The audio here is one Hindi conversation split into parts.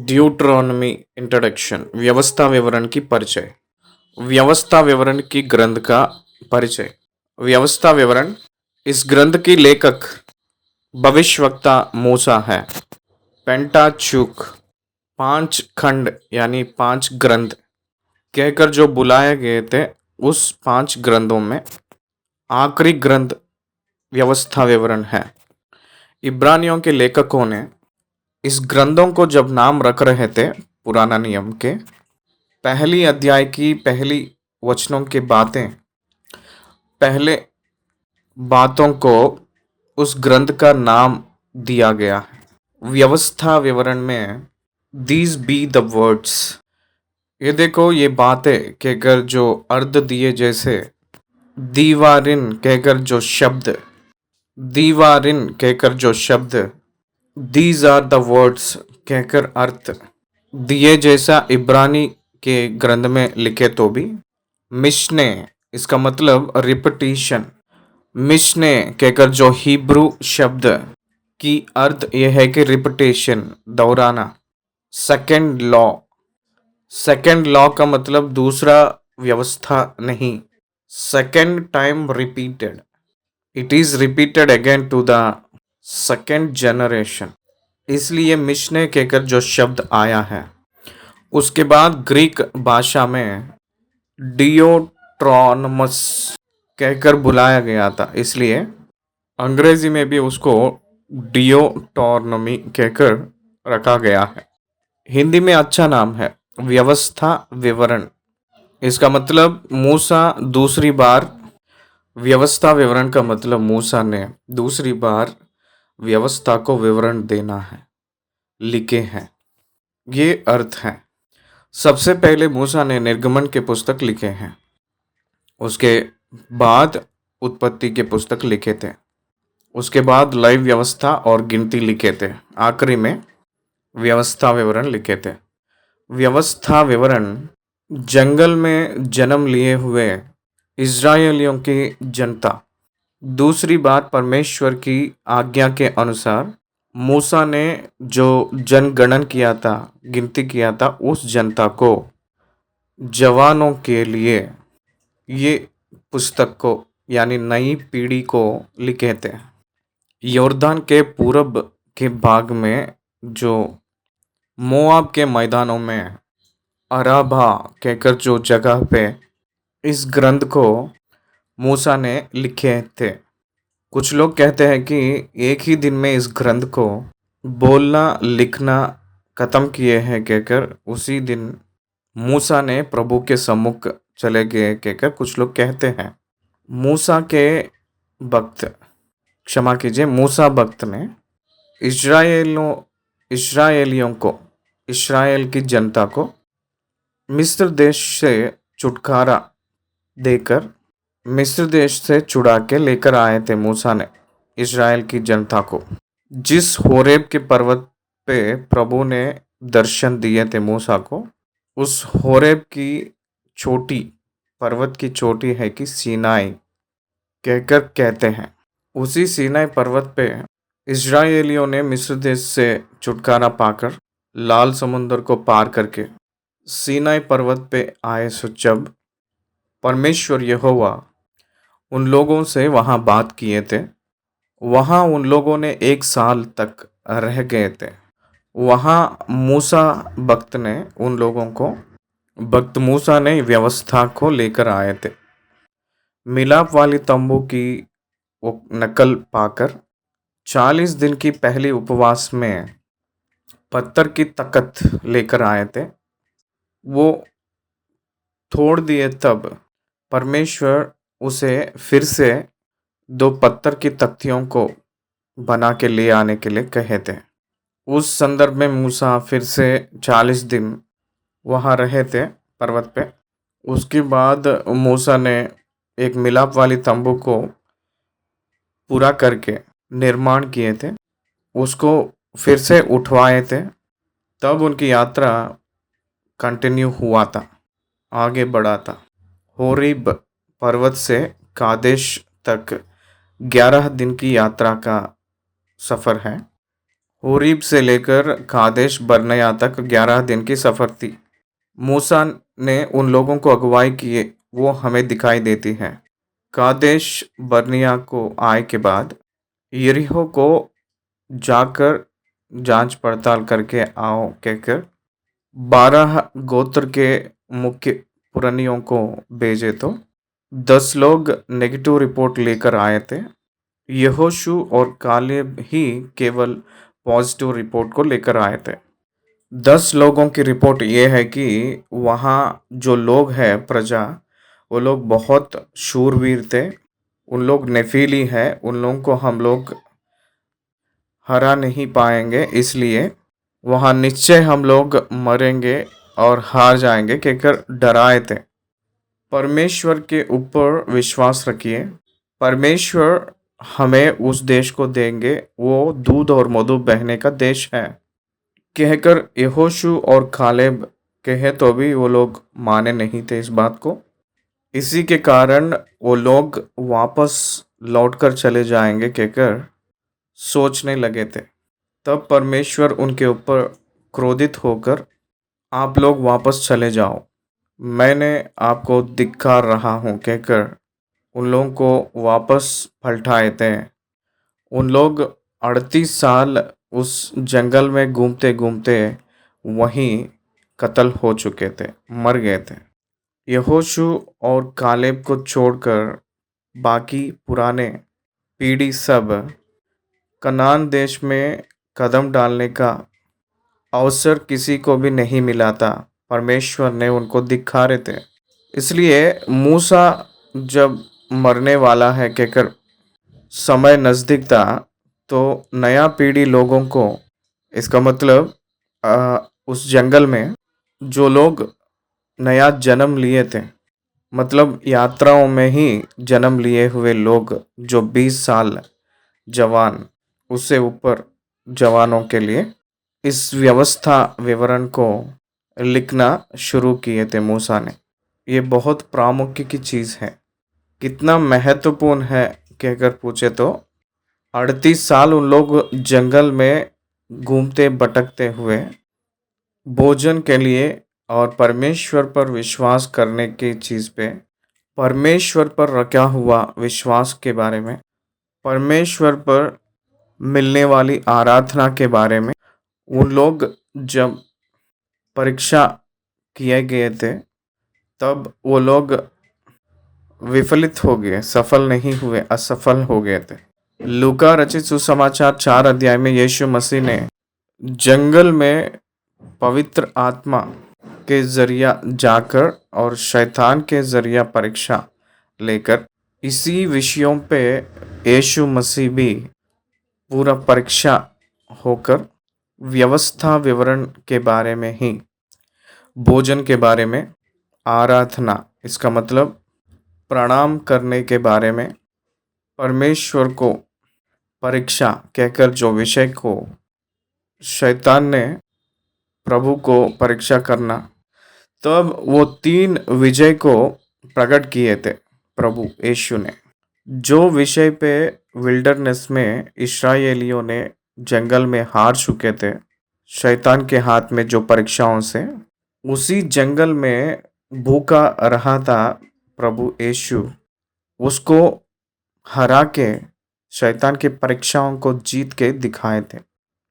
ड्यूटरोनमी इंट्रोडक्शन व्यवस्था विवरण की परिचय। व्यवस्था विवरण की ग्रंथ का परिचय। व्यवस्था विवरण इस ग्रंथ की लेखक भविष्यवक्ता मूसा है। पेंटाचूक 5 खंड यानी 5 ग्रंथ कहकर जो बुलाए गए थे, उस 5 ग्रंथों में आखिरी ग्रंथ व्यवस्था विवरण है। इब्रानियों के लेखकों ने इस ग्रंथों को जब नाम रख रहे थे, पुराना नियम के पहली अध्याय की पहली वचनों की पहले बातों को उस ग्रंथ का नाम दिया गया है। व्यवस्था विवरण में दीज बी द वर्ड्स, ये देखो ये बातें कहकर जो अर्थ दिए, जैसे दीवारिन कहकर जो शब्द, दीवारिन कहकर जो शब्द, दीज आर द वर्ड्स कहकर अर्थ दिए, जैसा इब्रानी के ग्रंथ में लिखे तो भी। मिशने इसका मतलब रिपीटिशन, मिशने कहकर जो हिब्रू शब्द की अर्थ यह है कि रिपीटेशन, दोहराना। सेकंड लॉ, सेकंड लॉ का मतलब दूसरा व्यवस्था नहीं, second time repeated, it is repeated again to the second generation, इसलिए मिशने कहकर जो शब्द आया है। उसके बाद ग्रीक भाषा में डियोट्रोनमस कहकर बुलाया गया था, इसलिए अंग्रेजी में भी उसको डियोटोनॉमी कहकर रखा गया है। हिंदी में अच्छा नाम है व्यवस्था विवरण। इसका मतलब मूसा दूसरी बार, व्यवस्था विवरण का मतलब मूसा ने दूसरी बार व्यवस्था को विवरण देना है, लिखे हैं, ये अर्थ है। सबसे पहले मूसा ने निर्गमन के पुस्तक लिखे हैं, उसके बाद उत्पत्ति के पुस्तक लिखे थे, उसके बाद लाइव व्यवस्था और गिनती लिखे थे, आखिरी में व्यवस्था विवरण लिखे थे। व्यवस्था विवरण जंगल में जन्म लिए हुए इज़राइलियों की जनता, दूसरी बार परमेश्वर की आज्ञा के अनुसार मूसा ने जो जनगणन किया था, गिनती किया था, उस जनता को, जवानों के लिए ये पुस्तक को यानी नई पीढ़ी को लिखे थे। यॉर्दन के पूरब के भाग में जो मोआब के मैदानों में अराबा कहकर जो जगह पे इस ग्रंथ को मूसा ने लिखे थे। कुछ लोग कहते हैं कि एक ही दिन में इस ग्रंथ को बोलना लिखना खत्म किए हैं कहकर उसी दिन मूसा ने प्रभु के सम्मुख चले गए कहकर कुछ लोग कहते हैं। मूसा के वक्त, क्षमा कीजिए, मूसा वक्त में इस्राएलियों को, इस्राएल की जनता को मिस्र देश से छुटकारा देकर, मिस्र देश से छुड़ा के लेकर आए थे मूसा ने इस्राएल की जनता को। जिस होरेब के पर्वत पे प्रभु ने दर्शन दिए थे मूसा को, उस होरेब की चोटी, पर्वत की चोटी है कि सीनाई कहकर कहते हैं। उसी सीनाई पर्वत पे इस्राएलियों ने मिस्र देश से छुटकारा पाकर लाल समुद्र को पार करके सीनाई पर्वत पे आए। सो जब परमेश्वर यहोवा उन लोगों से वहाँ बात किए थे, वहाँ उन लोगों ने 1 साल तक रह गए थे। वहाँ मूसा भक्त ने उन लोगों को, भक्त मूसा ने व्यवस्था को लेकर आए थे। मिलाप वाली तंबू की वो नकल पाकर 40 दिन की पहली उपवास में पत्थर की तख्त लेकर आए थे। वो तोड़ दिए, तब परमेश्वर उसे फिर से 2 पत्थर की तख्तियों को बना के ले आने के लिए कहे थे। उस संदर्भ में मूसा फिर से 40 दिन वहाँ रहे थे पर्वत पे। उसके बाद मूसा ने एक मिलाप वाली तंबू को पूरा करके निर्माण किए थे, उसको फिर से उठवाए थे। तब उनकी यात्रा कंटिन्यू हुआ था, आगे बढ़ा था। होरीब पर्वत से कादेश तक 11 दिन की यात्रा का सफ़र है। होरीब से लेकर कादेश बर्नया तक 11 दिन की सफ़र थी। मूसा ने उन लोगों को अगुवाई किए वो हमें दिखाई देती हैं। कादेश बर्निया को आए के बाद यरीहो को जाकर जांच पड़ताल करके आओ कहकर 12 गोत्र के मुख्य पुरनियों को भेजे तो 10 लोग नेगेटिव रिपोर्ट लेकर आए थे। यहोशू और कालेब ही केवल पॉजिटिव रिपोर्ट को लेकर आए थे। 10 लोगों की रिपोर्ट ये है कि वहाँ जो लोग हैं प्रजा, वो लोग बहुत शूरवीर थे। उन लोग नेफीली है, उन लोगों को हम लोग हरा नहीं पाएंगे, इसलिए वहाँ निश्चय हम लोग मरेंगे और हार जाएंगे कहकर डराए थे। परमेश्वर के ऊपर विश्वास रखिए, परमेश्वर हमें उस देश को देंगे, वो दूध और मधु बहने का देश है कहकर यहोशू और कालेब कहे तो भी वो लोग माने नहीं थे इस बात को। इसी के कारण वो लोग वापस लौटकर चले जाएंगे कहकर सोचने लगे थे। तब परमेश्वर उनके ऊपर क्रोधित होकर आप लोग वापस चले जाओ, मैंने आपको धिक्कार रहा हूँ कहकर उन लोगों को वापस पलटाए थे। उन लोग 38 साल उस जंगल में घूमते घूमते वहीं कत्ल हो चुके थे, मर गए थे। यहोशू और कालेब को छोड़कर बाकी पुराने पीढ़ी सब कनान देश में कदम डालने का अवसर किसी को भी नहीं मिला था। परमेश्वर ने उनको धिक्कारे थे। इसलिए मूसा जब मरने वाला है कहकर समय नज़दीक था तो नया पीढ़ी लोगों को, इसका मतलब उस जंगल में जो लोग नया जन्म लिए थे, मतलब यात्राओं में ही जन्म लिए हुए लोग जो 20 साल जवान उससे ऊपर जवानों के लिए इस व्यवस्था विवरण को लिखना शुरू किए थे मूसा ने। ये बहुत प्रामुख्य की चीज़ है। कितना महत्वपूर्ण है कहकर पूछे तो 38 साल उन लोग जंगल में घूमते भटकते हुए भोजन के लिए और परमेश्वर पर विश्वास करने की चीज़ पे, परमेश्वर पर रखा हुआ विश्वास के बारे में, परमेश्वर पर मिलने वाली आराधना के बारे में उन लोग जब परीक्षा किए गए थे तब वो लोग विफलित हो गए, सफल नहीं हुए, असफल हो गए थे। लूका रचित सुसमाचार 4 अध्याय में यीशु मसीह ने जंगल में पवित्र आत्मा के जरिया जाकर और शैतान के जरिया परीक्षा लेकर इसी विषयों पे यीशु मसीह भी पूरा परीक्षा होकर व्यवस्था विवरण के बारे में ही, भोजन के बारे में, आराधना इसका मतलब प्रणाम करने के बारे में, परमेश्वर को परीक्षा कहकर जो विषय को शैतान ने प्रभु को परीक्षा करना, तब वो 3 विजय को प्रकट किए थे प्रभु यीशु ने। जो विषय पे विल्डरनेस में इस्राएलियों ने जंगल में हार चुके थे शैतान के हाथ में जो परीक्षाओं से, उसी जंगल में भूखा रहा था प्रभु यीशु, उसको हरा के शैतान की परीक्षाओं को जीत के दिखाए थे।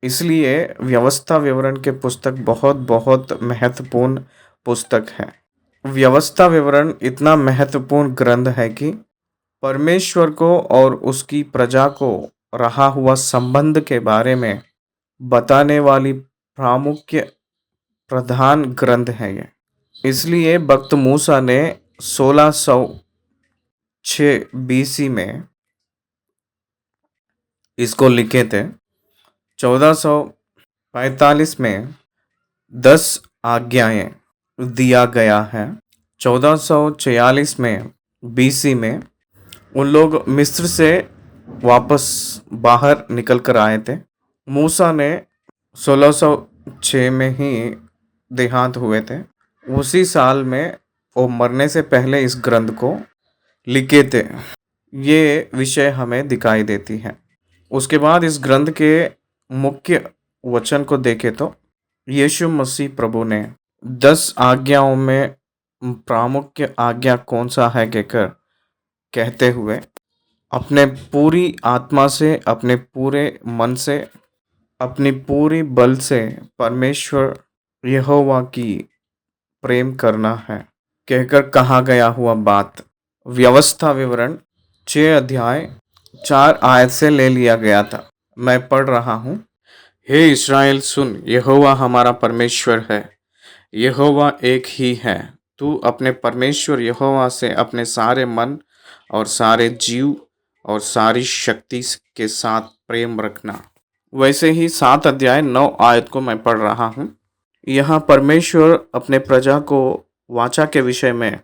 इसलिए व्यवस्था विवरण के पुस्तक बहुत बहुत महत्वपूर्ण पुस्तक है। व्यवस्था विवरण इतना महत्वपूर्ण ग्रंथ है कि परमेश्वर को और उसकी प्रजा को रहा हुआ संबंध के बारे में बताने वाली प्रामुख्य प्रधान ग्रंथ है ये। इसलिए भक्त मूसा ने 1606 बीसी में इसको लिखे थे। 1445 में 10 आज्ञाएं दिया गया है। 1446 में बीसी में उन लोग मिस्र से वापस बाहर निकल कर आए थे। मूसा ने 1606 में ही देहांत हुए थे। उसी साल में वो मरने से पहले इस ग्रंथ को लिखे थे। ये विषय हमें दिखाई देती है। उसके बाद इस ग्रंथ के मुख्य वचन को देखें तो यीशु मसीह प्रभु ने 10 आज्ञाओं में प्रामुख्य आज्ञा कौन सा है कहकर कहते हुए अपने पूरी आत्मा से, अपने पूरे मन से, अपनी पूरी बल से परमेश्वर यहोवा की प्रेम करना है कहकर कहा गया हुआ बात व्यवस्था विवरण 6 अध्याय 4 आयत से ले लिया गया था। मैं पढ़ रहा हूँ। हे इस्राएल सुन, यहोवा हमारा परमेश्वर है, यहोवा एक ही है। तू अपने परमेश्वर यहोवा से अपने सारे मन और सारे जीव और सारी शक्ति के साथ प्रेम रखना। वैसे ही 7 अध्याय 9 आयत को मैं पढ़ रहा हूँ। यहाँ परमेश्वर अपने प्रजा को वाचा के विषय में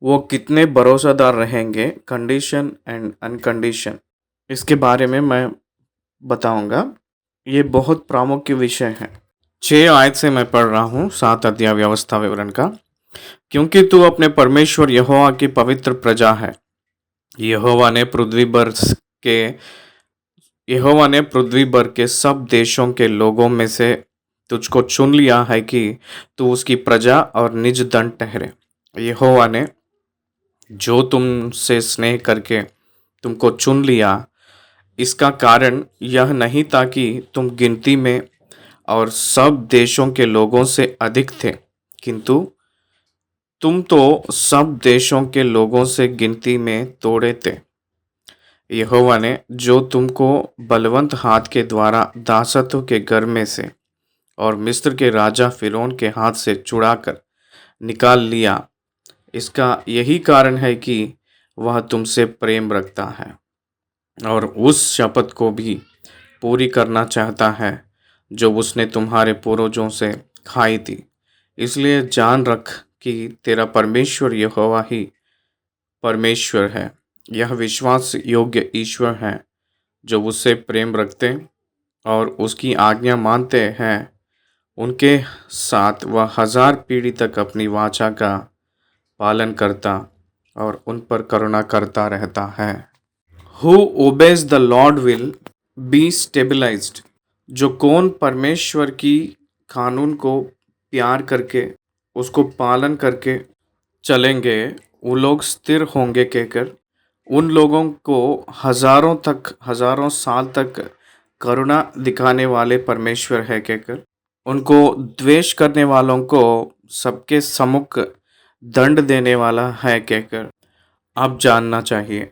वो कितने भरोसेदार रहेंगे, कंडीशन एंड अनकंडीशन, इसके बारे में मैं बताऊंगा। ये बहुत प्रामुख्य विषय है। 6 आयत से मैं पढ़ रहा हूँ 7 अध्याय व्यवस्था विवरण का। क्योंकि तू अपने परमेश्वर यहोवा की पवित्र प्रजा है, यहोवा ने पृथ्वी भर के सब देशों के लोगों में से तुझको चुन लिया है कि तू उसकी प्रजा और निज दंड ठहरे। यहोवा ने जो तुमसे स्नेह करके तुमको चुन लिया, इसका कारण यह नहीं था कि तुम गिनती में और सब देशों के लोगों से अधिक थे, किंतु तुम तो सब देशों के लोगों से गिनती में तोड़े थे। यहोवा ने जो तुमको बलवंत हाथ के द्वारा दासत्व के घर में से और मिस्र के राजा फिरौन के हाथ से छुड़ाकर निकाल लिया, इसका यही कारण है कि वह तुमसे प्रेम रखता है और उस शपथ को भी पूरी करना चाहता है जो उसने तुम्हारे पूर्वजों से खाई थी। इसलिए जान रख कि तेरा परमेश्वर यहोवा ही परमेश्वर है। यह विश्वास योग्य ईश्वर है जो उससे प्रेम रखते और उसकी आज्ञा मानते हैं। उनके साथ वह 1000 पीढ़ी तक अपनी वाचा का पालन करता और उन पर करुणा करता रहता है। Who obeys the Lord will be stabilized। जो कौन परमेश्वर की कानून को प्यार करके उसको पालन करके चलेंगे, वो लोग स्थिर होंगे कहकर उन लोगों को हजारों साल तक करुणा दिखाने वाले परमेश्वर है कहकर उनको द्वेष करने वालों को सबके सम्मुख दंड देने वाला है कहकर आप जानना चाहिए।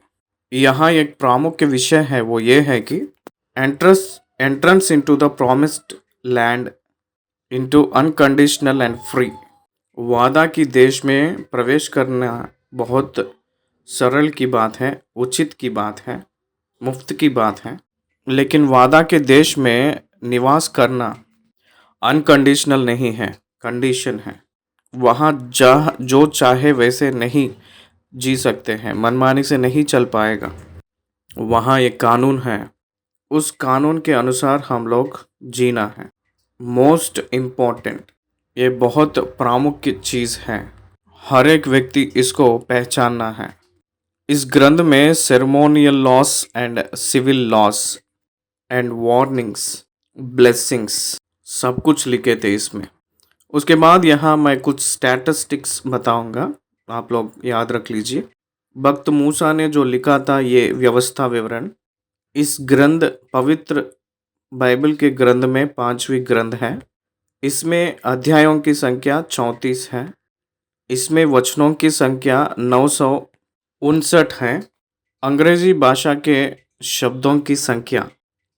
यहाँ एक प्रामुख्य विषय है, वो ये है कि entrance into the promised land into unconditional and free. वादा की देश में प्रवेश करना बहुत सरल की बात है, उचित की बात है, मुफ्त की बात है, लेकिन वादा के देश में निवास करना अनकंडीशनल नहीं है, कंडीशन है। वहाँ जो चाहे वैसे नहीं जी सकते हैं, मनमानी से नहीं चल पाएगा। वहाँ एक कानून है, उस कानून के अनुसार हम लोग जीना है। मोस्ट इम्पोर्टेंट, ये बहुत प्रामुख्य चीज़ है, हर एक व्यक्ति इसको पहचानना है। इस ग्रंथ में ceremonial laws and civil laws and warnings, blessings सब कुछ लिखे थे इसमें। उसके बाद यहाँ मैं कुछ स्टैटिस्टिक्स बताऊंगा, आप लोग याद रख लीजिए। भक्त मूसा ने जो लिखा था ये व्यवस्था विवरण, इस ग्रंथ पवित्र बाइबल के ग्रंथ में 5वीं ग्रंथ है। इसमें अध्यायों की संख्या 34 है। इसमें वचनों की संख्या 959 है। अंग्रेजी भाषा के शब्दों की संख्या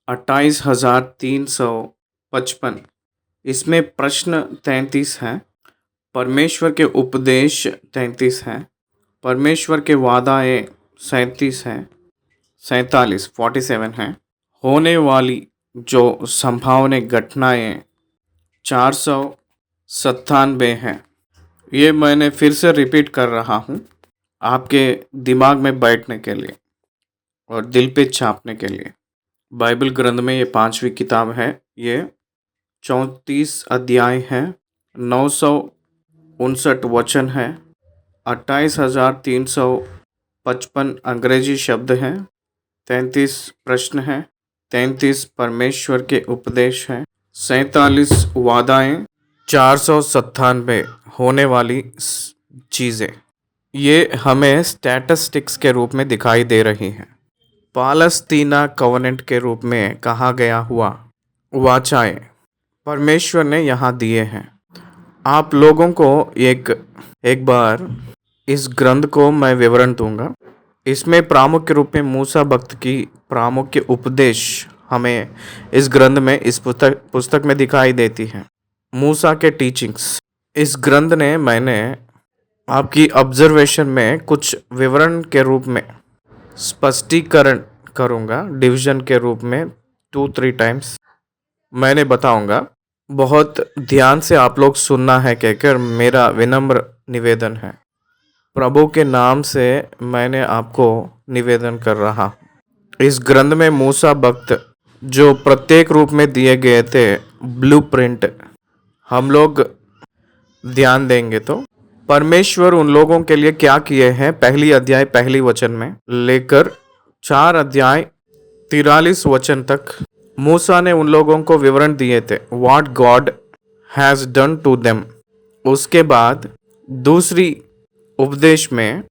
28,355। इसमें प्रश्न 33 हैं, परमेश्वर के उपदेश 33 हैं, परमेश्वर के वादाएँ 47 हैं, 47 हैं, होने वाली जो संभावने घटनाएँ 497 हैं। ये मैंने फिर से रिपीट कर रहा हूँ आपके दिमाग में बैठने के लिए और दिल पे छापने के लिए। बाइबल ग्रंथ में ये 5वीं किताब है। ये 34 अध्याय हैं, 959 वचन हैं, 28,355 अंग्रेजी शब्द हैं, 33 प्रश्न हैं, 33 परमेश्वर के उपदेश हैं, 47 वादाएं, 497 होने वाली चीज़ें। ये हमें स्टैटिस्टिक्स के रूप में दिखाई दे रही हैं। पालस्तीना कवनेंट के रूप में कहा गया हुआ वाचाएं परमेश्वर ने यहाँ दिए हैं। आप लोगों को एक बार इस ग्रंथ को मैं विवरण दूंगा। इसमें प्रामुख्य रूप में मूसा भक्त की प्रामुख्य उपदेश हमें इस ग्रंथ में इस पुस्तक में दिखाई देती है। मूसा के टीचिंग्स इस ग्रंथ ने मैंने आपकी ऑब्जर्वेशन में कुछ विवरण के रूप में स्पष्टीकरण करूँगा। डिवीजन के रूप में 2-3 टाइम्स मैंने बताऊँगा। बहुत ध्यान से आप लोग सुनना है कहकर मेरा विनम्र निवेदन है। प्रभु के नाम से मैंने आपको निवेदन कर रहा हूँ। इस ग्रंथ में मूसा भक्त जो प्रत्येक रूप में दिए गए थे ब्लूप्रिंट, हम लोग ध्यान देंगे तो परमेश्वर उन लोगों के लिए क्या किए हैं, पहली अध्याय पहली वचन में लेकर 4 अध्याय 43 वचन तक मूसा ने उन लोगों को विवरण दिए थे, what God has done to them. उसके बाद दूसरी उपदेश में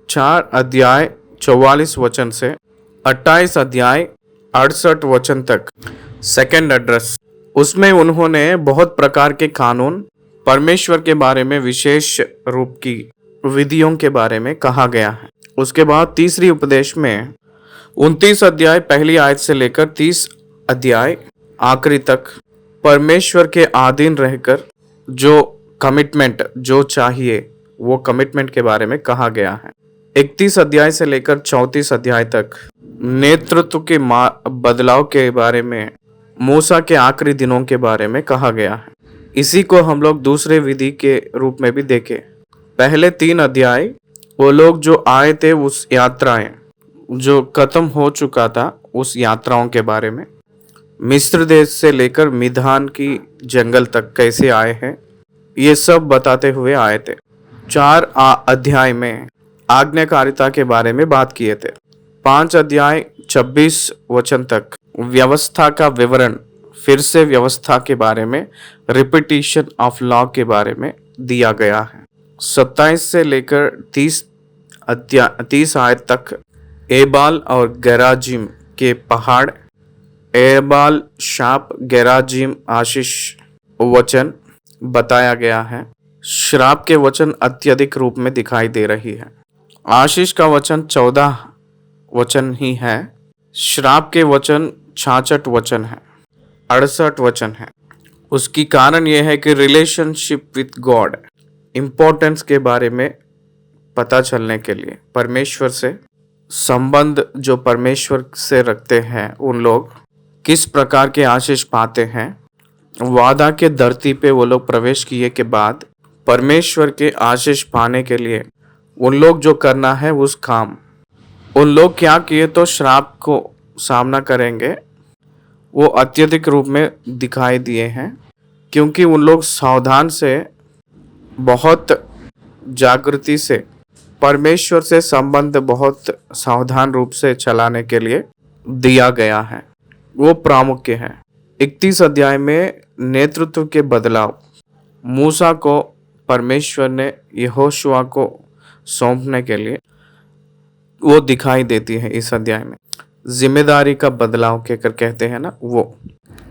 4 अध्याय 44 वचन से 28 अध्याय 68 वचन तक सेकंड एड्रेस, उसमें उन्होंने बहुत प्रकार के कानून, परमेश्वर के बारे में विशेष रूप की विधियों के बारे में कहा गया है। उसके बाद तीसरी उपदेश में 29 अध्याय पहली आयत से लेकर 30 अध्याय आखिरी तक परमेश्वर के अधीन रहकर जो कमिटमेंट जो चाहिए वो कमिटमेंट के बारे में कहा गया है। 31 अध्याय से लेकर 34 अध्याय तक नेतृत्व के बदलाव के बारे में, मूसा के आखिरी दिनों के बारे में कहा गया है। इसी को हम लोग दूसरे विधि के रूप में भी देखें। पहले 3 अध्याय वो लोग जो आए थे उस यात्राएं जो खत्म हो चुका था उस यात्राओं के बारे में, मिस्र देश से लेकर मिधान की जंगल तक कैसे आए हैं ये सब बताते हुए आए थे। 4 अध्याय में आज्ञाकारिता के बारे में बात किए थे। 5 अध्याय 26 वचन तक व्यवस्था का विवरण, फिर से व्यवस्था के बारे में, रिपीटिशन ऑफ लॉ के बारे में दिया गया है। 27 से लेकर 30 आयत तक एबाल और गेराजिम के पहाड़, एबाल शाप, गेराजिम आशीष वचन बताया गया है। श्राप के वचन अत्यधिक रूप में दिखाई दे रही है। आशीष का वचन 14 वचन ही है, श्राप के वचन 66 वचन है, 68 वचन है। उसकी कारण यह है कि रिलेशनशिप विथ गॉड, इम्पोर्टेंस के बारे में पता चलने के लिए, परमेश्वर से संबंध जो परमेश्वर से रखते हैं उन लोग किस प्रकार के आशीष पाते हैं। वादा के धरती पे वो लोग प्रवेश किए के बाद परमेश्वर के आशीष पाने के लिए उन लोग जो करना है उस काम, उन लोग क्या किए तो श्राप को सामना करेंगे, वो अत्यधिक रूप में दिखाई दिए हैं। क्योंकि उन लोग सावधान से, बहुत जागृति से परमेश्वर से संबंध बहुत सावधान रूप से चलाने के लिए दिया गया है, वो प्रामुख्य है। 31 अध्याय में नेतृत्व के बदलाव, मूसा को परमेश्वर ने यहोशुआ को सौंपने के लिए वो दिखाई देती है। इस अध्याय में जिम्मेदारी का बदलाव कहकर कहते हैं ना वो।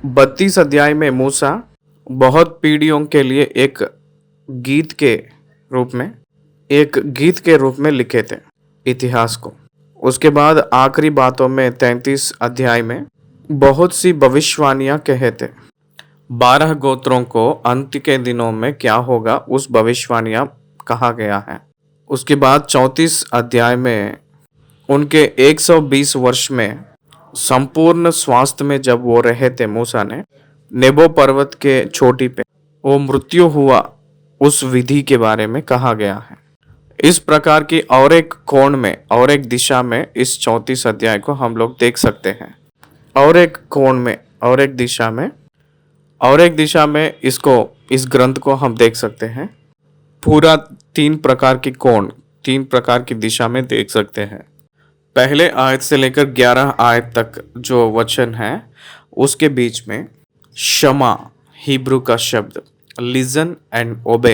32 अध्याय में मूसा बहुत पीढ़ियों के लिए एक गीत के रूप में लिखे थे इतिहास को। उसके बाद आखिरी बातों में 33 अध्याय में बहुत सी भविष्यवाणियां कहे थे। 12 गोत्रों को अंत के दिनों में क्या होगा उस भविष्यवाणियां कहा गया है। उसके बाद 34 अध्याय में उनके 120 वर्ष में संपूर्ण स्वास्थ्य में जब वो रहे थे मूसा ने, नेबो पर्वत के चोटी पे वो मृत्यु हुआ, उस विधि के बारे में कहा गया है। इस प्रकार की और एक कोण में और एक दिशा में इस 34 अध्याय को हम लोग देख सकते हैं। और एक कोण में और एक दिशा में और एक दिशा में इस ग्रंथ को हम देख सकते हैं। पूरा 3 प्रकार की कोण, 3 प्रकार की दिशा में देख सकते हैं। पहले आयत से लेकर 11 आयत तक जो वचन है उसके बीच में क्षमा हिब्रू का शब्द, लिसन एंड ओबे।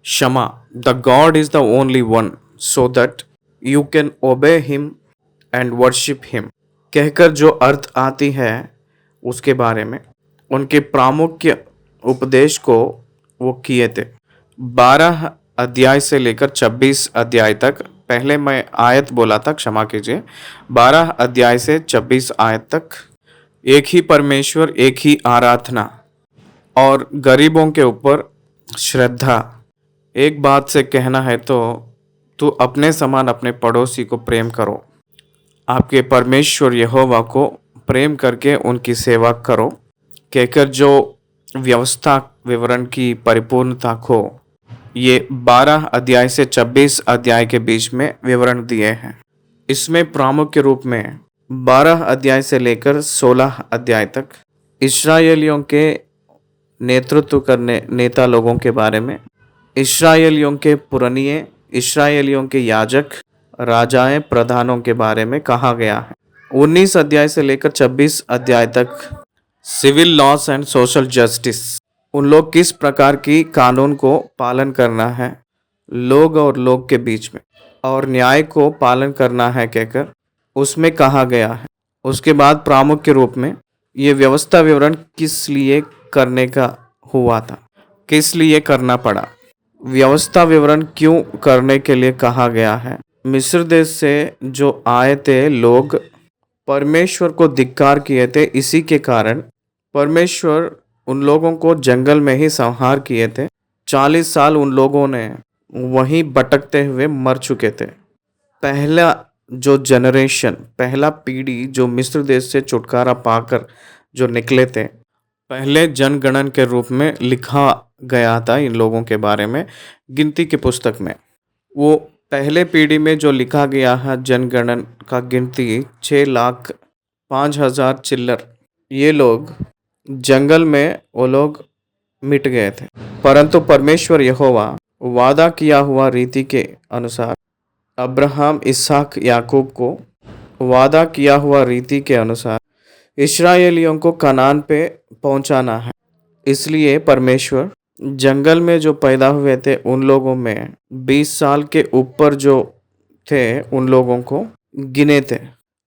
क्षमा, the God is the only one so that you can obey him and worship him कहकर जो अर्थ आती है उसके बारे में उनके प्रामुख्य उपदेश को वो किए थे। 12 अध्याय से लेकर 26 अध्याय तक, पहले मैं आयत बोला था, क्षमा कीजिए, 12 अध्याय से 26 आयत तक एक ही परमेश्वर, एक ही आराधना और गरीबों के ऊपर श्रद्धा। एक बात से कहना है तो तू अपने समान अपने पड़ोसी को प्रेम करो। आपके परमेश्वर यहोवा को प्रेम करके उनकी सेवा करो कहकर जो व्यवस्था विवरण की परिपूर्णता को ये 12 अध्याय से 26 अध्याय के बीच में विवरण दिए हैं। इसमें प्रामुख्य रूप में 12 अध्याय से लेकर 16 अध्याय तक इस्राएलियों के नेतृत्व करने नेता लोगों के बारे में, इस्राएलियों के पुरनिये, इस्राएलियों के याजक, राजाएं, प्रधानों के बारे में कहा गया है। 19 अध्याय से लेकर 26 अध्याय तक civil laws and social justice, उन लोग किस प्रकार की कानून को पालन करना है लोग और लोग के बीच में, और न्याय को पालन करना है कहकर उसमें कहा गया है। उसके बाद प्रामुख्य रूप में ये व्यवस्था विवरण किस लिए करने का हुआ था, किस लिए करना पड़ा, व्यवस्था विवरण क्यों करने के लिए कहा गया है। मिस्र देश से जो आए थे लोग परमेश्वर को धिक्कार किए थे, इसी के कारण परमेश्वर उन लोगों को जंगल में ही संहार किए थे। 40 साल उन लोगों ने वहीं भटकते हुए मर चुके थे। पहला जो जनरेशन, पहला पीढ़ी जो मिस्र देश से छुटकारा पाकर जो निकले थे, पहले जनगणन के रूप में लिखा गया था इन लोगों के बारे में गिनती की पुस्तक में। वो पहले पीढ़ी में जो लिखा गया है जनगणन का गिनती 6,05,000 चिल्लर, ये लोग जंगल में वो लोग मिट गए थे। परंतु परमेश्वर यहोवा वादा किया हुआ रीति के अनुसार अब्राहम, इसहाक, याकूब को वादा किया हुआ रीति के अनुसार इस्राएलियों को कनान पे पहुंचाना है। इसलिए परमेश्वर जंगल में जो पैदा हुए थे उन लोगों में 20 साल के ऊपर जो थे उन लोगों को गिने थे।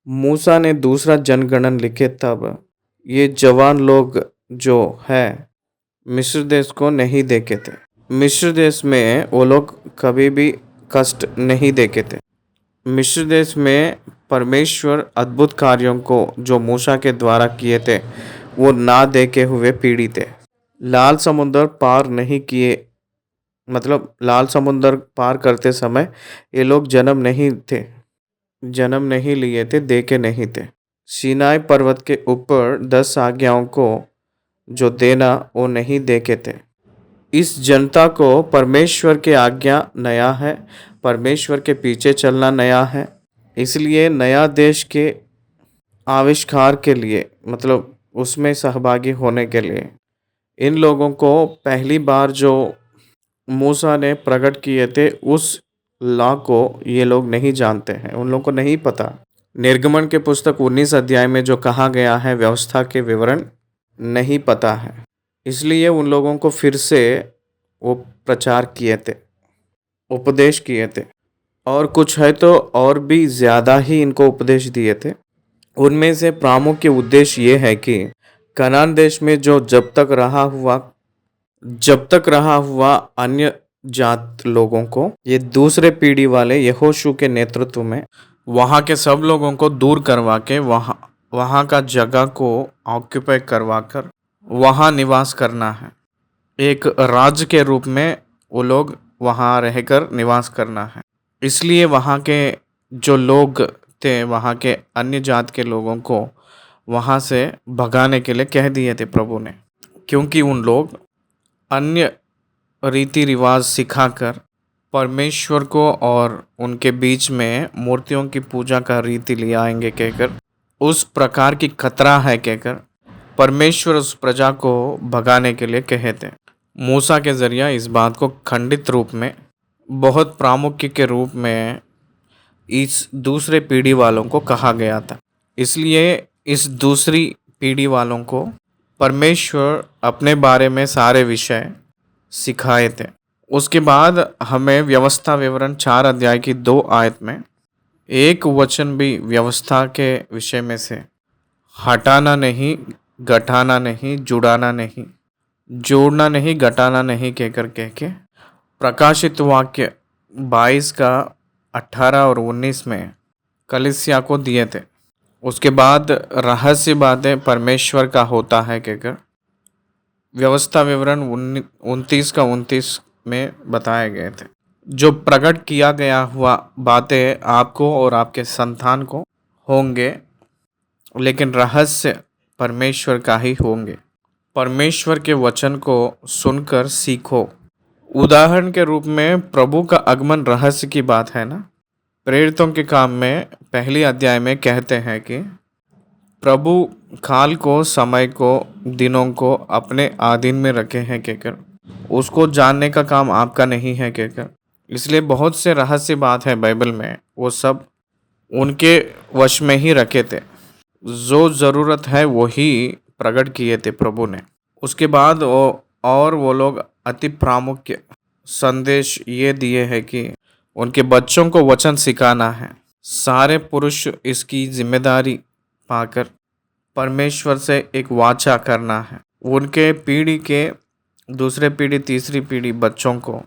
मूसा ने दूसरा जनगणन लिखे तब ये जवान लोग जो है मिस्र देश को नहीं देखे थे। मिस्र देश में वो लोग कभी भी कष्ट नहीं देखे थे। मिस्र देश में परमेश्वर अद्भुत कार्यों को जो मूसा के द्वारा किए थे वो ना देखे हुए पीढ़ी थे। लाल समुंदर पार नहीं किए, मतलब लाल समुंदर पार करते समय ये लोग जन्म नहीं लिए थे, देखे नहीं थे। सीनाई पर्वत के ऊपर 10 आज्ञाओं को जो देना वो नहीं देखे थे। इस जनता को परमेश्वर के आज्ञा नया है, परमेश्वर के पीछे चलना नया है। इसलिए नया देश के आविष्कार के लिए, मतलब उसमें सहभागी होने के लिए इन लोगों को पहली बार जो मूसा ने प्रकट किए थे उस लॉ को ये लोग नहीं जानते हैं, उन लोगों को नहीं पता। निर्गमन के पुस्तक 19 अध्याय में जो कहा गया है व्यवस्था के विवरण नहीं पता है, इसलिए उन लोगों को फिर से वो प्रचार किए थे, उपदेश किए थे, और कुछ है तो और भी ज़्यादा ही इनको उपदेश दिए थे। उनमें से प्रामुख्य उद्देश्य ये है कि कनान देश में जो जब तक रहा हुआ अन्य जात लोगों को ये दूसरे पीढ़ी वाले यहोशू के नेतृत्व में वहाँ के सब लोगों को दूर करवा के वहाँ का जगह को ऑक्यूपाई करवा कर वहाँ निवास करना है। एक राज्य के रूप में वो लोग वहाँ रहकर निवास करना है। इसलिए वहाँ के जो लोग थे, वहाँ के अन्य जात के लोगों को वहाँ से भगाने के लिए कह दिए थे प्रभु ने, क्योंकि उन लोग अन्य रीति रिवाज सिखाकर परमेश्वर को और उनके बीच में मूर्तियों की पूजा का रीति ले आएंगे कहकर, उस प्रकार की खतरा है कहकर परमेश्वर उस प्रजा को भगाने के लिए कहे थे। मूसा के जरिया इस बात को खंडित रूप में, बहुत प्रामुख्य के रूप में इस दूसरे पीढ़ी वालों को कहा गया था। इसलिए इस दूसरी पीढ़ी वालों को परमेश्वर अपने बारे में सारे विषय सिखाए थे। उसके बाद हमें व्यवस्था विवरण 4 अध्याय की 2 आयत में एक वचन भी व्यवस्था के विषय में से हटाना नहीं, घटाना नहीं, जुड़ाना नहीं, जोड़ना नहीं, घटाना नहीं कहकर कह के प्रकाशित वाक्य 22 का 18 और 19 में कलीसिया को दिए थे। उसके बाद रहस्य बातें परमेश्वर का होता है कहकर व्यवस्था विवरण 29 का 29 में बताए गए थे। जो प्रकट किया गया हुआ बातें आपको और आपके संतान को होंगे, लेकिन रहस्य परमेश्वर का ही होंगे। परमेश्वर के वचन को सुनकर सीखो। उदाहरण के रूप में प्रभु का आगमन रहस्य की बात है ना। प्रेरितों के काम में पहली अध्याय में कहते हैं कि प्रभु काल को, समय को, दिनों को अपने अधीन में रखे हैं कहकर उसको जानने का काम आपका नहीं है कहकर। इसलिए बहुत से रहस्य बात है बाइबल में, वो सब उनके वश में ही रखे थे। जो ज़रूरत है वही प्रकट किए थे प्रभु ने। उसके बाद वो लोग अति प्रामुख्य संदेश ये दिए हैं कि उनके बच्चों को वचन सिखाना है। सारे पुरुष इसकी जिम्मेदारी पाकर परमेश्वर से एक वाचा करना है। उनके पीढ़ी के दूसरे पीढ़ी, तीसरी पीढ़ी बच्चों को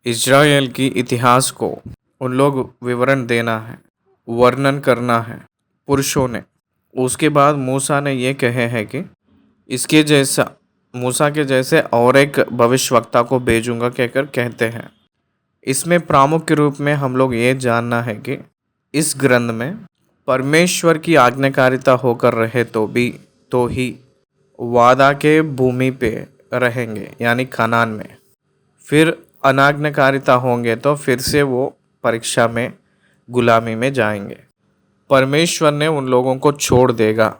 इज़राइल की इतिहास को उन लोग विवरण देना है, वर्णन करना है पुरुषों ने। उसके बाद मूसा ने ये कहे हैं कि इसके जैसा, मूसा के जैसे और एक भविष्यवक्ता को भेजूंगा कहकर कहते हैं। इसमें प्रामुख्य रूप में हम लोग ये जानना है कि इस ग्रंथ में परमेश्वर की आज्ञाकारिता होकर रहे तो ही वादा के भूमि पे रहेंगे, यानी कनान में। फिर अनाज्ञाकारिता होंगे तो फिर से वो परीक्षा में, गुलामी में जाएंगे। परमेश्वर ने उन लोगों को छोड़ देगा।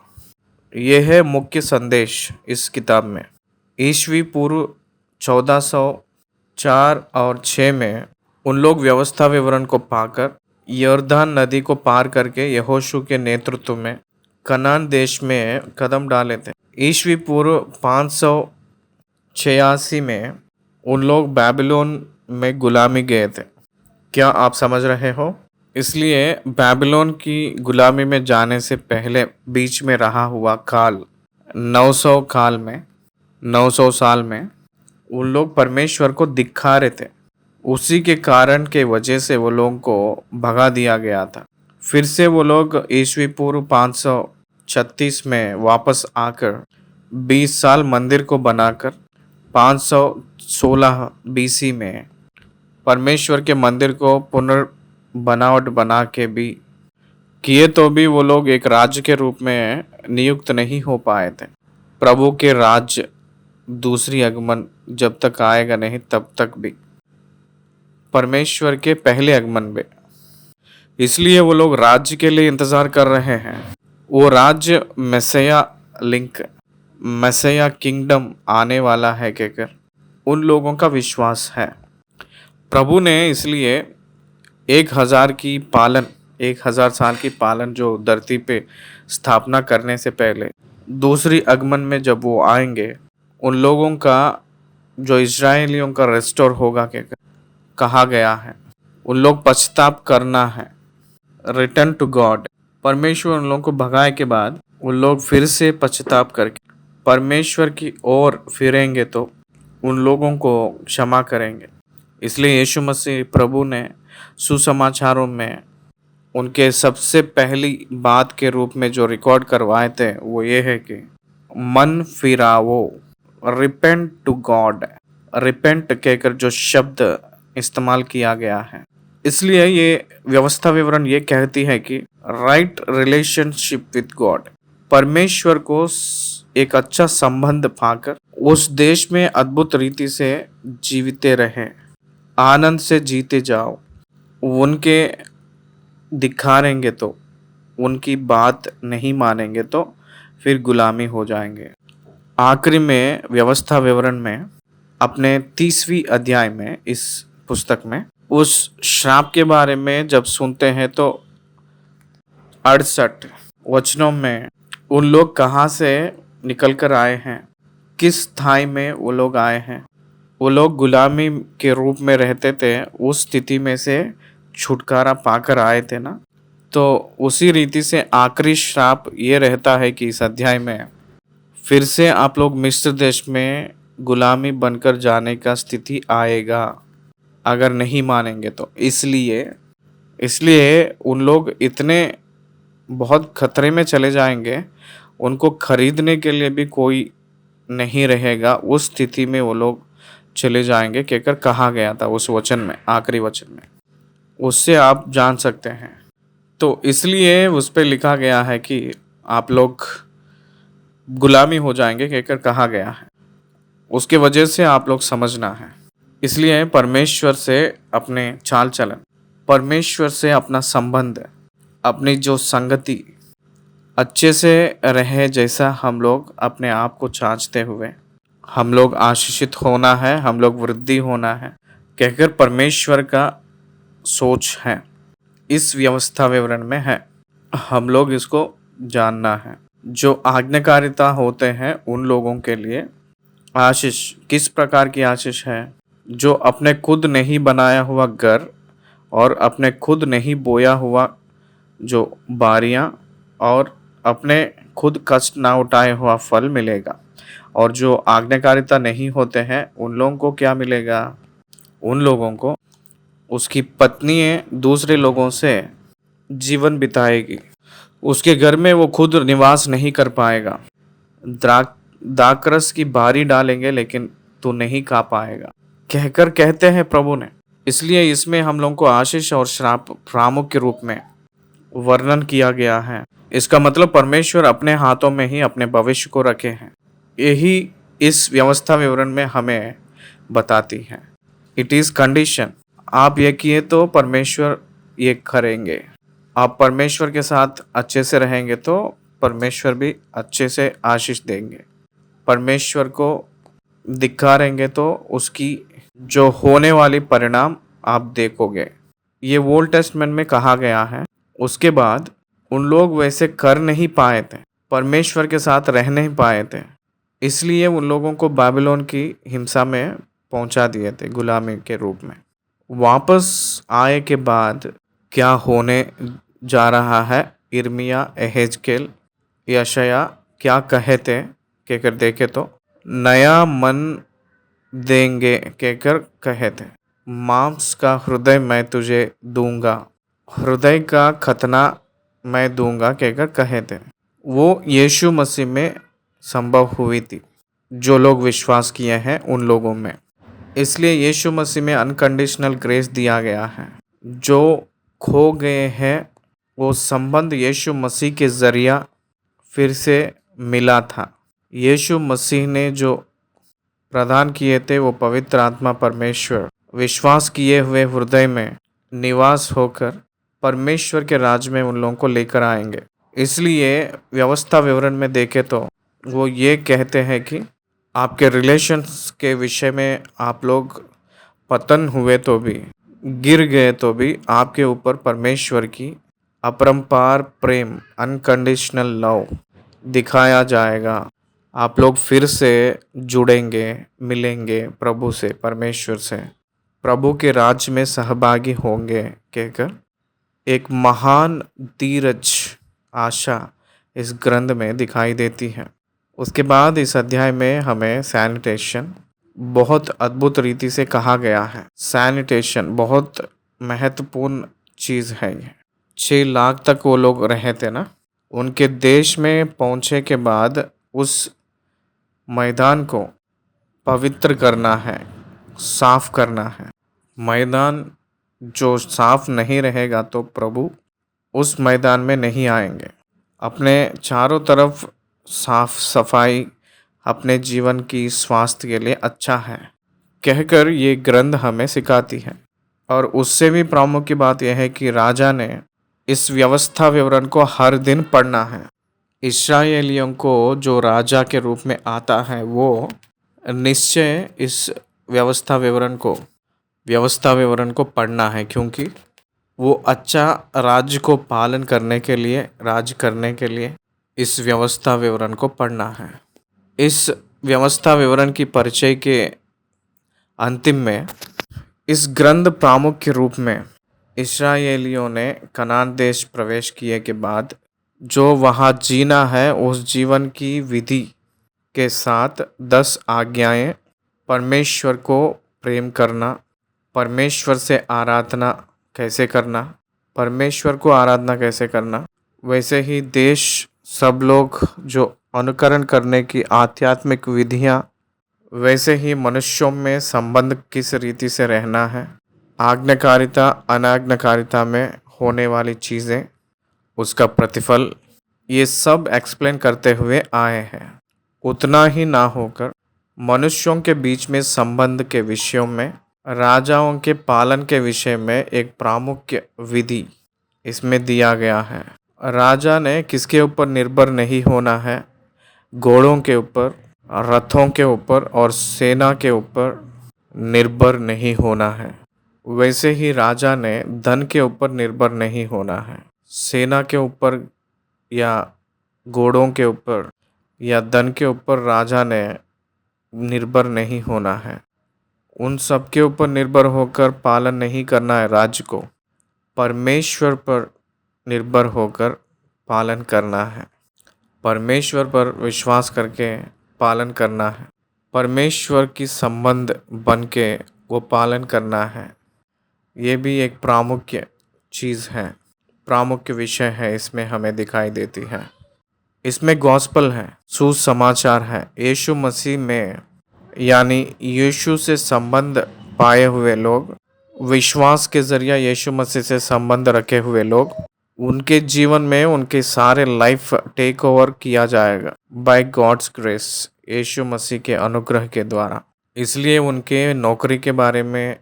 यह है मुख्य संदेश इस किताब में। ईस्वी पूर्व 1404 और 6 में उन लोग व्यवस्था विवरण को पाकर यर्दन नदी को पार करके यहोशू के नेतृत्व में कनान देश में कदम डाले थे। ईस्वी पूर्व 586 में उन लोग बाबिलोन में गुलामी गए थे। क्या आप समझ रहे हो? इसलिए बाबिलोन की गुलामी में जाने से पहले बीच में रहा हुआ काल 900 साल में उन लोग परमेश्वर को दिखा रहे थे। उसी के कारण के वजह से वो लोगों को भगा दिया गया था। फिर से वो लोग ईस्वी पूर्व 536 में वापस आकर 20 साल मंदिर को बनाकर 516 बीसी में परमेश्वर के मंदिर को पुनर्बनावट बना के भी किए, तो भी वो लोग एक राज्य के रूप में नियुक्त नहीं हो पाए थे। प्रभु के राज्य दूसरी आगमन जब तक आएगा नहीं तब तक भी परमेश्वर के पहले आगमन में, इसलिए वो लोग राज्य के लिए इंतजार कर रहे हैं। वो राज्य मैसेया किंगडम आने वाला है कहकर उन लोगों का विश्वास है। प्रभु ने इसलिए 1000 साल की पालन जो धरती पे स्थापना करने से पहले दूसरी आगमन में जब वो आएंगे, उन लोगों का, जो इजरायलियों का रेस्टोर होगा कहकर कहा गया है। उन लोग पश्चाताप करना है, रिटर्न टू गॉड। परमेश्वर उन लोगों को भगाए के बाद उन लोग फिर से पश्चाताप करके परमेश्वर की ओर फिरेंगे तो उन लोगों को क्षमा करेंगे। इसलिए यीशु मसीह प्रभु ने सुसमाचारों में उनके सबसे पहली बात के रूप में जो रिकॉर्ड करवाए थे वो ये है कि मन फिरावो, रिपेंट टू गॉड। रिपेंट कहकर जो शब्द इस्तेमाल किया गया है, इसलिए ये व्यवस्था विवरण ये कहती है कि राइट रिलेशनशिप विद गॉड, परमेश्वर को एक अच्छा संबंध पाकर उस देश में अद्भुत रीति से जीविते रहे, आनंद से जीते जाओ। उनके दिखाएंगे तो, उनकी बात नहीं मानेंगे तो फिर गुलामी हो जाएंगे। आखिरी में व्यवस्था विवरण में अपने 30वीं अध्याय में इस पुस्तक में उस श्राप के बारे में जब सुनते हैं तो 68 वचनों में उन लोग कहाँ से निकल कर आए हैं, किस स्थाई में वो लोग आए हैं। वो लोग गुलामी के रूप में रहते थे, उस स्थिति में से छुटकारा पाकर आए थे ना। तो उसी रीति से आखिरी श्राप ये रहता है कि इस अध्याय में फिर से आप लोग मिस्र देश में गुलामी बनकर जाने का स्थिति आएगा, अगर नहीं मानेंगे तो। इसलिए इसलिए उन लोग इतने बहुत खतरे में चले जाएंगे, उनको खरीदने के लिए भी कोई नहीं रहेगा। उस स्थिति में वो लोग चले जाएंगे, कहकर कहा गया था उस वचन में, आखिरी वचन में। उससे आप जान सकते हैं। तो इसलिए उस पे लिखा गया है कि आप लोग गुलामी हो जाएंगे, कहकर कहा गया है। उसके वजह से आप लोग समझना है। इसलिए परमेश्वर से अपने चाल चलन, परमेश्वर से अपना संबंध, अपनी जो संगति अच्छे से रहे, जैसा हम लोग अपने आप को जांचते हुए हम लोग आशीषित होना है, हम लोग वृद्धि होना है, कहकर परमेश्वर का सोच है, इस व्यवस्था विवरण में है। हम लोग इसको जानना है। जो आज्ञाकारिता होते हैं उन लोगों के लिए आशीष किस प्रकार की आशीष है? जो अपने खुद नहीं बनाया हुआ घर और अपने खुद नहीं बोया हुआ जो बारियां और अपने खुद कष्ट ना उठाए हुआ फल मिलेगा। और जो आज्ञाकारिता नहीं होते हैं उन लोगों को क्या मिलेगा? उन लोगों को उसकी पत्नी दूसरे लोगों से जीवन बिताएगी, उसके घर में वो खुद निवास नहीं कर पाएगा। दाखरस की बारी डालेंगे लेकिन तू नहीं खा पाएगा, कहकर कहते हैं प्रभु ने। इसलिए इसमें हम लोगों को आशीष और श्राप प्रामुख्य रूप में वर्णन किया गया है। इसका मतलब परमेश्वर अपने हाथों में ही अपने भविष्य को रखे हैं, यही इस व्यवस्था विवरण में हमें बताती है। It is condition. आप ये किए तो परमेश्वर ये करेंगे। आप परमेश्वर के साथ अच्छे से रहेंगे तो परमेश्वर भी अच्छे से आशीष देंगे। परमेश्वर को धिक्कारेंगे तो उसकी जो होने वाली परिणाम आप देखोगे। ये ओल्ड टेस्टमेंट में कहा गया है। उसके बाद उन लोग वैसे कर नहीं पाए थे, परमेश्वर के साथ रह नहीं पाए थे, इसलिए उन लोगों को बाबिलोन की हिंसा में पहुंचा दिए थे गुलामी के रूप में। वापस आए के बाद क्या होने जा रहा है? इर्मिया, एहेजकेल, यशाया क्या कहे थे कहकर देखे तो, नया मन देंगे कहकर कहे थे। मांस का हृदय मैं तुझे दूंगा, हृदय का खतना मैं दूंगा कहकर कहे थे। वो यीशु मसीह में संभव हुई थी, जो लोग विश्वास किए हैं उन लोगों में। इसलिए यीशु मसीह में अनकंडीशनल ग्रेस दिया गया है। जो खो गए हैं वो संबंध यीशु मसीह के ज़रिया फिर से मिला था। यीशु मसीह ने जो प्रदान किए थे वो पवित्र आत्मा परमेश्वर विश्वास किए हुए हृदय में निवास होकर परमेश्वर के राज में उन लोगों को लेकर आएंगे। इसलिए व्यवस्था विवरण में देखें तो वो ये कहते हैं कि आपके रिलेशंस के विषय में आप लोग पतन हुए तो भी, गिर गए तो भी, आपके ऊपर परमेश्वर की अपरंपार प्रेम, अनकंडीशनल लव दिखाया जाएगा। आप लोग फिर से जुड़ेंगे, मिलेंगे प्रभु से, परमेश्वर से, प्रभु के राज्य में सहभागी होंगे कहकर एक महान धीरज आशा इस ग्रंथ में दिखाई देती है। उसके बाद इस अध्याय में हमें सैनिटेशन बहुत अद्भुत रीति से कहा गया है। सैनिटेशन बहुत महत्वपूर्ण चीज़ है। ये 6 लाख तक वो लोग रहे थे ना। उनके देश में पहुंचे के बाद उस मैदान को पवित्र करना है, साफ करना है। मैदान जो साफ नहीं रहेगा तो प्रभु उस मैदान में नहीं आएंगे। अपने चारों तरफ साफ सफाई अपने जीवन की स्वास्थ्य के लिए अच्छा है कहकर ये ग्रंथ हमें सिखाती है। और उससे भी प्रामुख्य बात यह है कि राजा ने इस व्यवस्था विवरण को हर दिन पढ़ना है। इस्राएलियों को जो राजा के रूप में आता है वो निश्चय इस व्यवस्था विवरण को पढ़ना है, क्योंकि वो अच्छा राज्य को पालन करने के लिए, राज करने के लिए इस व्यवस्था विवरण को पढ़ना है। इस व्यवस्था विवरण की परिचय के अंतिम में इस ग्रंथ प्रामुख्य रूप में इस्राएलियों ने कनान देश प्रवेश किए के बाद जो वहाँ जीना है उस जीवन की विधि के साथ 10 आज्ञाएं, परमेश्वर को प्रेम करना, परमेश्वर से आराधना कैसे करना, परमेश्वर को आराधना कैसे करना, वैसे ही देश सब लोग जो अनुकरण करने की आध्यात्मिक विधियाँ, वैसे ही मनुष्यों में संबंध किस रीति से रहना है, आज्ञाकारिता अनाज्ञाकारिता में होने वाली चीज़ें, उसका प्रतिफल, ये सब एक्सप्लेन करते हुए आए हैं। उतना ही ना होकर मनुष्यों के बीच में संबंध के विषयों में, राजाओं के पालन के विषय में एक प्रामुख्य विधि इसमें दिया गया है। राजा ने किसके ऊपर निर्भर नहीं होना है? घोड़ों के ऊपर, रथों के ऊपर और सेना के ऊपर निर्भर नहीं होना है। वैसे ही राजा ने धन के ऊपर निर्भर नहीं होना है। सेना के ऊपर या घोड़ों के ऊपर या धन के ऊपर राजा ने निर्भर नहीं होना है। उन सब के ऊपर निर्भर होकर पालन नहीं करना है राज्य को। परमेश्वर पर निर्भर होकर पालन करना है। परमेश्वर पर विश्वास करके पालन करना है। परमेश्वर की संबंध बन के वो पालन करना है। ये भी एक प्रामुख्य चीज़ है, प्रामुख्य विषय है, इसमें हमें दिखाई देती है। इसमें गॉस्पल है, सुसमाचार है। यीशु मसीह में यानी यीशु से संबंध पाए हुए लोग, विश्वास के ज़रिए यीशु मसीह से संबंध रखे हुए लोग, उनके जीवन में उनके सारे लाइफ टेक ओवर किया जाएगा बाय गॉड्स ग्रेस, यीशु मसीह के अनुग्रह के द्वारा। इसलिए उनके नौकरी के बारे में,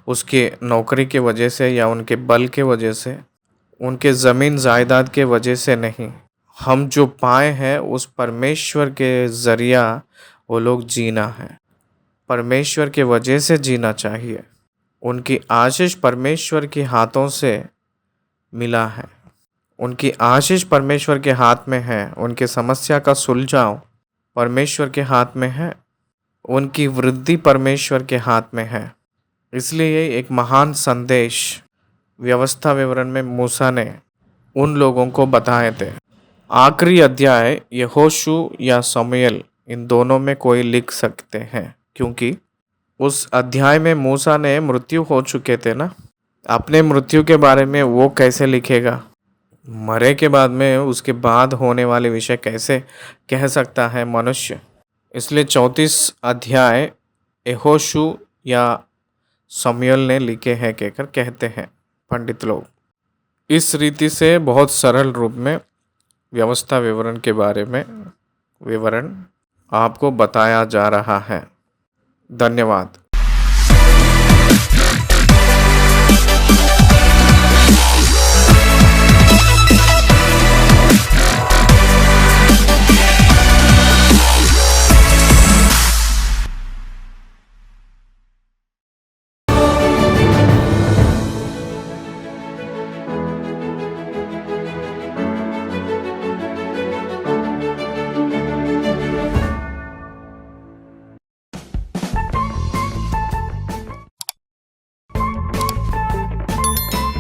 उसके नौकरी के वजह से या उनके बल के वजह से, उनके ज़मीन जायदाद के वजह से नहीं, हम जो पाए हैं उस परमेश्वर के ज़रिया वो लोग जीना है। परमेश्वर के वजह से जीना चाहिए। उनकी आशीष परमेश्वर के हाथों से मिला है। उनकी आशीष परमेश्वर के हाथ में है। उनके समस्या का सुलझाव परमेश्वर के हाथ में है। उनकी वृद्धि परमेश्वर के हाथ में है। इसलिए एक महान संदेश व्यवस्था विवरण में मूसा ने उन लोगों को बताए थे। आखिरी अध्याय यहोशू या शमूएल, इन दोनों में कोई लिख सकते हैं, क्योंकि उस अध्याय में मूसा ने मृत्यु हो चुके थे ना। अपने मृत्यु के बारे में वो कैसे लिखेगा? मरे के बाद में उसके बाद होने वाले विषय कैसे कह सकता है मनुष्य? इसलिए 34 अध्याय यहोशू या शमूएल ने लिखे हैं कहकर कहते हैं पंडित लोग। इस रीति से बहुत सरल रूप में व्यवस्था विवरण के बारे में विवरण आपको बताया जा रहा है। धन्यवाद।